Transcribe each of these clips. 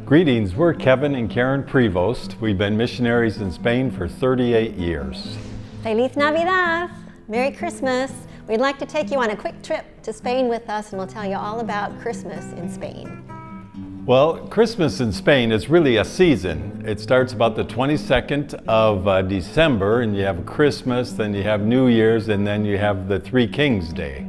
Greetings, we're Kevin and Karen Prevost. We've been missionaries in Spain for 38 years. Feliz Navidad! Merry Christmas! We'd like to take you on a quick trip to Spain with us, and we'll tell you all about Christmas in Spain. Well, Christmas in Spain is really a season. It starts about the 22nd of December, and you have Christmas, then you have New Year's, and then you have the Three Kings Day.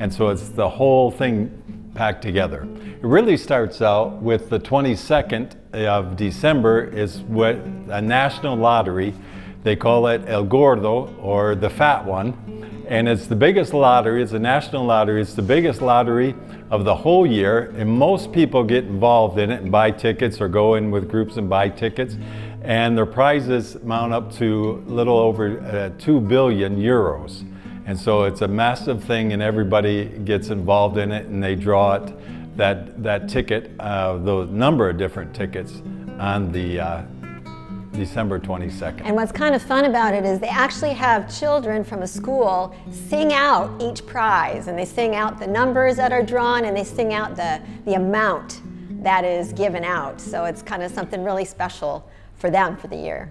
And so it's the whole thing packed together. It really starts out with the 22nd of December is what a national lottery. They call it El Gordo, or the fat one. And it's the biggest lottery, it's a national lottery, it's the biggest lottery of the whole year, and most people get involved in it and buy tickets or go in with groups and buy tickets. And their prizes mount up to a little over 2 billion euros. And so it's a massive thing, and everybody gets involved in it, and they draw it, that ticket, the number of different tickets on the December 22nd. And what's kind of fun about it is they actually have children from a school sing out each prize, and they sing out the numbers that are drawn, and they sing out the amount that is given out. So it's kind of something really special for them for the year.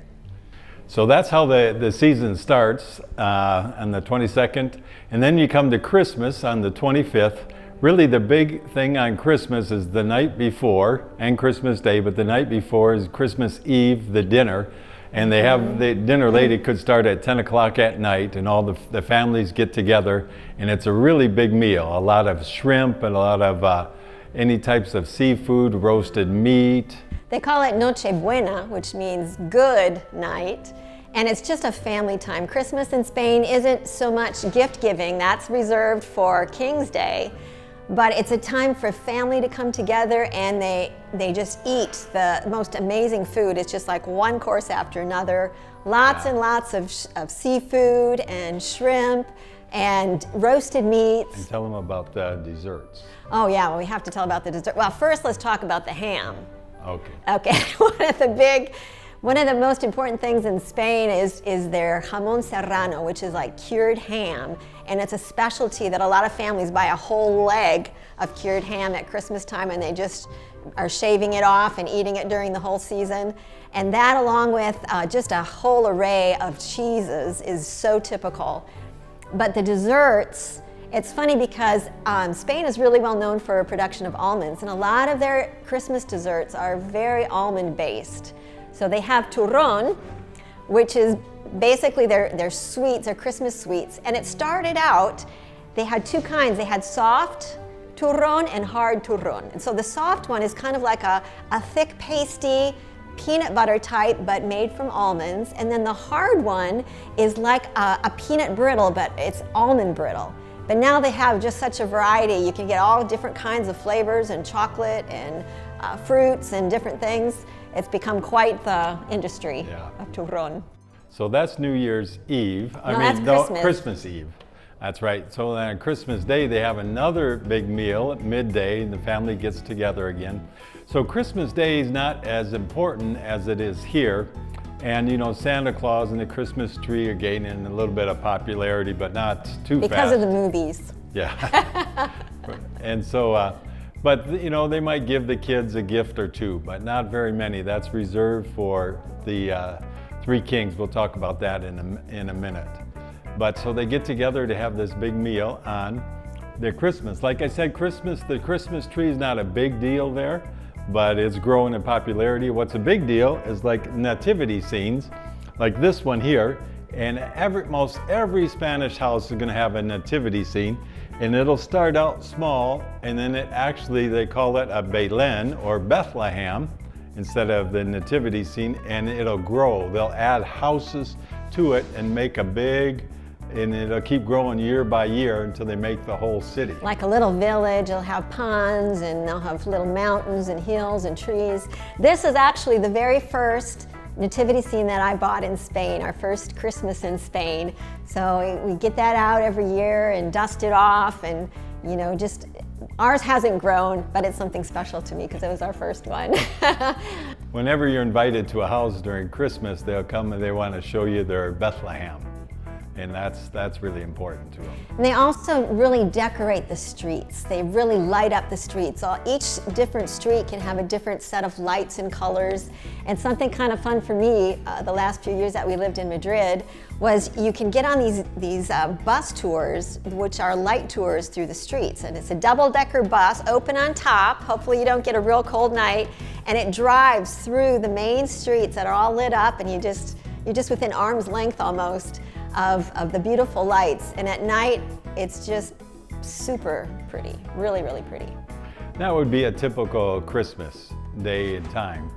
So that's how the season starts on the 22nd, and then you come to Christmas on the 25th. Really the big thing on Christmas is the night before, and Christmas Day, but the night before is Christmas Eve, the dinner. And they have the dinner late. It could start at 10 o'clock at night, and all the families get together, and it's a really big meal. A lot of shrimp and a lot of any types of seafood, roasted meat. They call it Noche Buena, which means good night. And it's just a family time. Christmas in Spain isn't so much gift giving, that's reserved for King's Day. But it's a time for family to come together, and they just eat the most amazing food. It's just like one course after another. Lots and lots of seafood and shrimp and roasted meats. And tell them about the desserts. Oh yeah, well, we have to tell about the dessert. Well, first let's talk about the ham. Okay. One of the most important things in Spain is their jamón serrano, which is like cured ham. And it's a specialty that a lot of families buy a whole leg of cured ham at Christmas time, and they just are shaving it off and eating it during the whole season. And that, along with just a whole array of cheeses, is so typical. But the desserts, it's funny because Spain is really well known for production of almonds, and a lot of their Christmas desserts are very almond based. So they have turrón, which is basically their sweets, their Christmas sweets. And it started out, they had two kinds. They had soft turrón and hard turrón. And so the soft one is kind of like a thick pasty peanut butter type, but made from almonds. And then the hard one is like a peanut brittle, but it's almond brittle. But now they have just such a variety. You can get all different kinds of flavors and chocolate and fruits and different things. It's become quite the industry of turrón. So that's New Year's Eve. Christmas Eve. That's right. So then on Christmas Day, they have another big meal at midday, and the family gets together again. So Christmas Day is not as important as it is here. And you know, Santa Claus and the Christmas tree are gaining a little bit of popularity, but not too fast. Because of the movies. Yeah. And so, but you know, they might give the kids a gift or two, but not very many. That's reserved for the Three Kings. We'll talk about that in a minute. But so they get together to have this big meal on their Christmas. Like I said, the Christmas tree is not a big deal there, but it's growing in popularity. What's a big deal is like nativity scenes, like this one here. And most every Spanish house is going to have a nativity scene, and it'll start out small, and then they call it a Belén or Bethlehem instead of the nativity scene, and it'll grow. They'll add houses to it and make and it'll keep growing year by year until they make the whole city. Like a little village, it'll have ponds, and they'll have little mountains and hills and trees. This is actually the very first nativity scene that I bought in Spain, our first Christmas in Spain. So we get that out every year and dust it off, and you know, just ours hasn't grown, but it's something special to me because it was our first one. Whenever you're invited to a house during Christmas, they'll come and they want to show you their Bethlehem. And that's really important to them. And they also really decorate the streets. They really light up the streets. Each different street can have a different set of lights and colors. And something kind of fun for me, the last few years that we lived in Madrid, was you can get on these bus tours, which are light tours through the streets. And it's a double-decker bus, open on top. Hopefully you don't get a real cold night. And it drives through the main streets that are all lit up, and you're just within arm's length almost of the beautiful lights. And at night, it's just super pretty, really, really pretty. That would be a typical Christmas day and time.